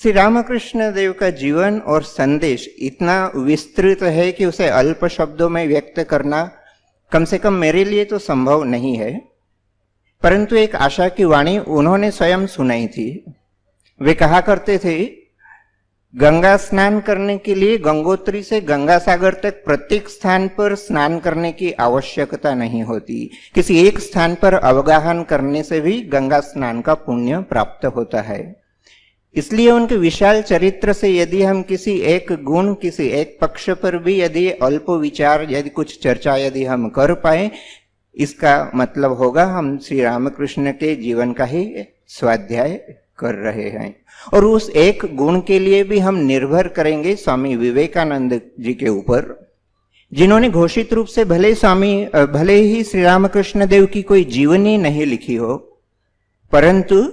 श्री रामकृष्ण देव का जीवन और संदेश इतना विस्तृत है कि उसे अल्प शब्दों में व्यक्त करना कम से कम मेरे लिए तो संभव नहीं है, परंतु एक आशा की वाणी उन्होंने स्वयं सुनाई थी। वे कहा करते थे, गंगा स्नान करने के लिए गंगोत्री से गंगा सागर तक प्रत्येक स्थान पर स्नान करने की आवश्यकता नहीं होती, किसी एक स्थान पर अवगाहन करने से भी गंगा स्नान का पुण्य प्राप्त होता है। इसलिए उनके विशाल चरित्र से यदि हम किसी एक गुण, किसी एक पक्ष पर भी यदि अल्प विचार, यदि कुछ चर्चा यदि हम कर पाए, इसका मतलब होगा हम श्री रामकृष्ण के जीवन का ही स्वाध्याय कर रहे हैं। और उस एक गुण के लिए भी हम निर्भर करेंगे स्वामी विवेकानंद जी के ऊपर, जिन्होंने घोषित रूप से भले ही श्री रामकृष्ण देव की कोई जीवनी नहीं लिखी हो, परंतु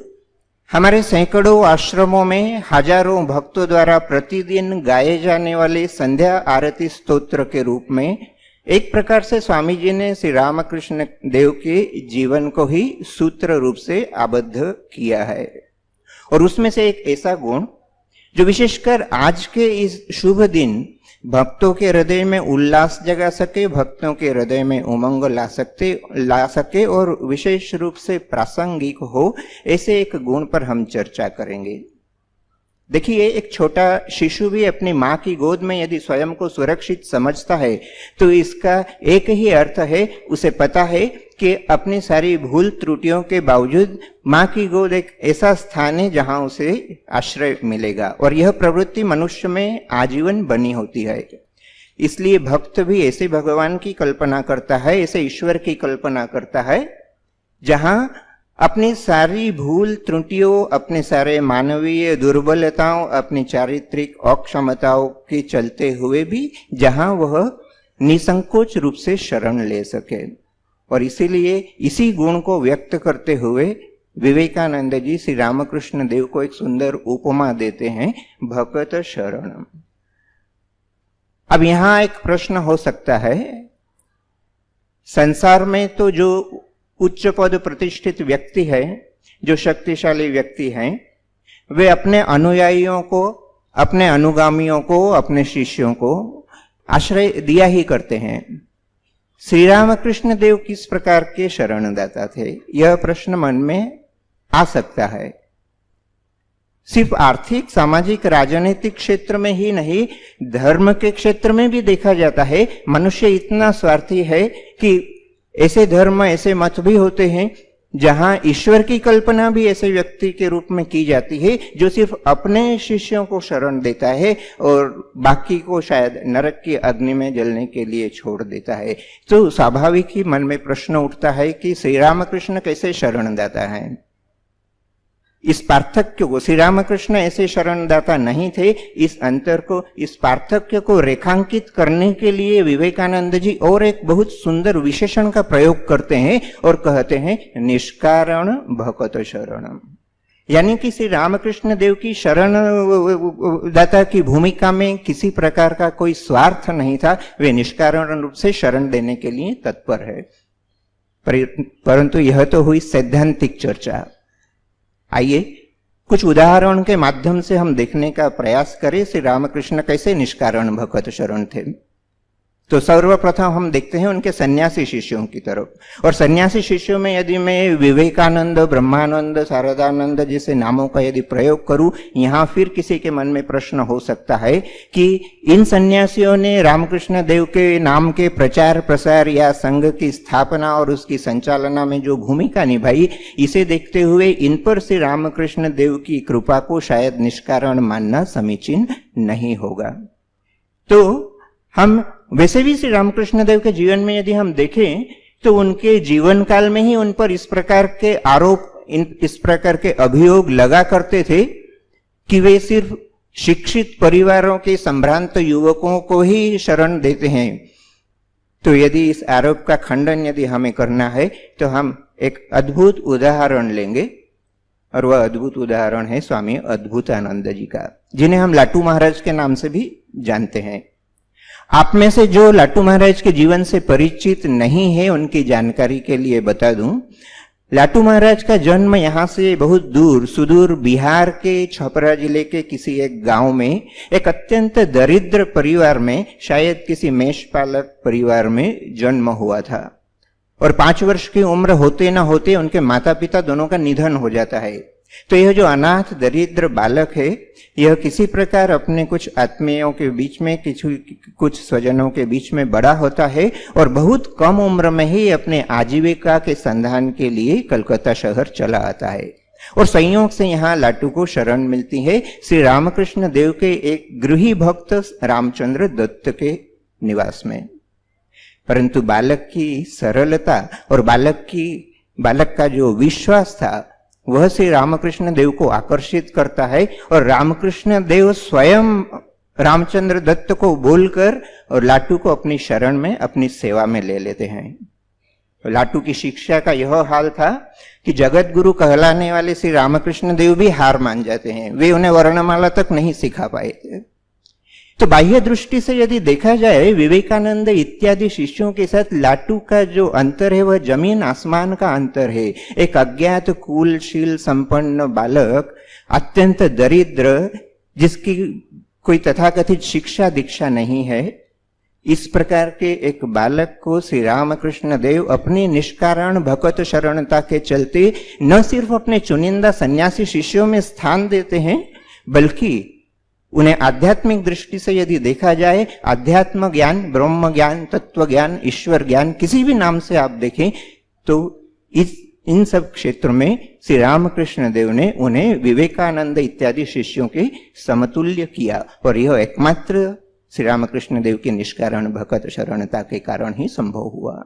हमारे सैकड़ों आश्रमों में हजारों भक्तों द्वारा प्रतिदिन गाए जाने वाले संध्या आरती स्तोत्र के रूप में एक प्रकार से स्वामी जी ने श्री रामकृष्ण देव के जीवन को ही सूत्र रूप से आबद्ध किया है। और उसमें से एक ऐसा गुण जो विशेषकर आज के इस शुभ दिन भक्तों के हृदय में उल्लास जगा सके, भक्तों के हृदय में उमंग ला सके और विशेष रूप से प्रासंगिक हो, ऐसे एक गुण पर हम चर्चा करेंगे। देखिए, एक छोटा शिशु भी अपनी माँ की गोद में यदि स्वयं को सुरक्षित समझता है तो इसका एक ही अर्थ है, उसे पता है कि अपनी सारी भूल त्रुटियों के बावजूद माँ की गोद एक ऐसा स्थान है जहां उसे आश्रय मिलेगा, और यह प्रवृत्ति मनुष्य में आजीवन बनी होती है। इसलिए भक्त भी ऐसे भगवान की कल्पना करता है, ऐसे ईश्वर की कल्पना करता है जहां अपनी सारी भूल त्रुटियों, अपने सारे मानवीय दुर्बलताओं, अपनी चारित्रिक अक्षमताओं के चलते हुए भी जहां वह निसंकोच रूप से शरण ले सके। और इसीलिए इसी गुण को व्यक्त करते हुए विवेकानंद जी श्री रामकृष्ण देव को एक सुंदर उपमा देते हैं, भगत शरणम। अब यहां एक प्रश्न हो सकता है, संसार में तो जो उच्च पद प्रतिष्ठित व्यक्ति है, जो शक्तिशाली व्यक्ति हैं, वे अपने अनुयायियों को, अपने अनुगामियों को, अपने शिष्यों को आश्रय दिया ही करते हैं। श्री रामकृष्ण देव किस प्रकार के शरणदाता थे, यह प्रश्न मन में आ सकता है। सिर्फ आर्थिक, सामाजिक, राजनीतिक क्षेत्र में ही नहीं, धर्म के क्षेत्र में भी देखा जाता है। मनुष्य इतना स्वार्थी है कि ऐसे धर्म, ऐसे मत भी होते हैं जहां ईश्वर की कल्पना भी ऐसे व्यक्ति के रूप में की जाती है जो सिर्फ अपने शिष्यों को शरण देता है और बाकी को शायद नरक की अग्नि में जलने के लिए छोड़ देता है। तो स्वाभाविक ही मन में प्रश्न उठता है कि श्री रामकृष्ण कैसे शरणदाता है। इस पार्थक्य को, श्री रामकृष्ण ऐसे शरणदाता नहीं थे, इस अंतर को, इस पार्थक्य को रेखांकित करने के लिए विवेकानंद जी और एक बहुत सुंदर विशेषण का प्रयोग करते हैं और कहते हैं निष्कारण भगत शरणम। यानी कि श्री रामकृष्ण देव की शरणदाता की भूमिका में किसी प्रकार का कोई स्वार्थ नहीं था, वे निष्कारण रूप से शरण देने के लिए तत्पर है। परंतु यह तो हुई सैद्धांतिक चर्चा। आइए कुछ उदाहरण के माध्यम से हम देखने का प्रयास करें श्री रामकृष्ण कैसे निष्कारण भगत शरण थे। तो सर्वप्रथम हम देखते हैं उनके सन्यासी शिष्यों की तरफ। और सन्यासी शिष्यों में यदि मैं विवेकानंद, ब्रह्मानंद, शारदानंद जैसे नामों का यदि प्रयोग करूं, यहां फिर किसी के मन में प्रश्न हो सकता है कि इन सन्यासियों ने रामकृष्ण देव के नाम के प्रचार प्रसार या संघ की स्थापना और उसकी संचालना में जो भूमिका निभाई, इसे देखते हुए इन पर श्री रामकृष्ण देव की कृपा को शायद निष्कारण मानना समीचीन नहीं होगा। तो हम वैसे भी श्री रामकृष्ण देव के जीवन में यदि हम देखें तो उनके जीवन काल में ही उन पर इस प्रकार के आरोप, इस प्रकार के अभियोग लगा करते थे कि वे सिर्फ शिक्षित परिवारों के संभ्रांत युवकों को ही शरण देते हैं। तो यदि इस आरोप का खंडन यदि हमें करना है तो हम एक अद्भुत उदाहरण लेंगे, और वह अद्भुत उदाहरण है स्वामी अद्भुतानंद जी का, जिन्हें हम लाटू महाराज के नाम से भी जानते हैं। आप में से जो लाटू महाराज के जीवन से परिचित नहीं है, उनकी जानकारी के लिए बता दूं, लाटू महाराज का जन्म यहाँ से बहुत दूर सुदूर बिहार के छपरा जिले के किसी एक गांव में एक अत्यंत दरिद्र परिवार में, शायद किसी मेषपालक परिवार में जन्म हुआ था। और 5 वर्ष की उम्र होते न होते उनके माता पिता दोनों का निधन हो जाता है। तो यह जो अनाथ दरिद्र बालक है, यह किसी प्रकार अपने कुछ आत्मीयों के बीच में, कुछ स्वजनों के बीच में बड़ा होता है और बहुत कम उम्र में ही अपने आजीविका के संधान के लिए कलकत्ता शहर चला आता है। और संयोग से यहाँ लाटू को शरण मिलती है श्री रामकृष्ण देव के एक गृही भक्त रामचंद्र दत्त के निवास में। परंतु बालक की सरलता और बालक का जो विश्वास था, वह श्री रामकृष्ण देव को आकर्षित करता है और रामकृष्ण देव स्वयं रामचंद्र दत्त को बोलकर और लाटू को अपनी शरण में, अपनी सेवा में ले लेते हैं। लाटू की शिक्षा का यह हाल था कि जगत गुरु कहलाने वाले श्री रामकृष्ण देव भी हार मान जाते हैं, वे उन्हें वर्णमाला तक नहीं सिखा पाए थे। तो बाह्य दृष्टि से यदि देखा जाए, विवेकानंद इत्यादि शिष्यों के साथ लाटू का जो अंतर है वह जमीन आसमान का अंतर है। एक अज्ञात कुलशील संपन्न बालक, अत्यंत दरिद्र, जिसकी कोई तथाकथित शिक्षा दीक्षा नहीं है, इस प्रकार के एक बालक को श्री रामकृष्ण देव अपनी निष्कारण भगत शरणता के चलते न सिर्फ अपने चुनिंदा सन्यासी शिष्यों में स्थान देते हैं, बल्कि उन्हें आध्यात्मिक दृष्टि से यदि देखा जाए, अध्यात्म ज्ञान, ब्रह्म ज्ञान, तत्व ज्ञान, ईश्वर ज्ञान, किसी भी नाम से आप देखें, तो इन सब क्षेत्रों में श्री रामकृष्ण देव ने उन्हें विवेकानंद इत्यादि शिष्यों के समतुल्य किया। और यह एकमात्र श्री रामकृष्ण देव की निष्कारण भगत शरणता के कारण ही संभव हुआ।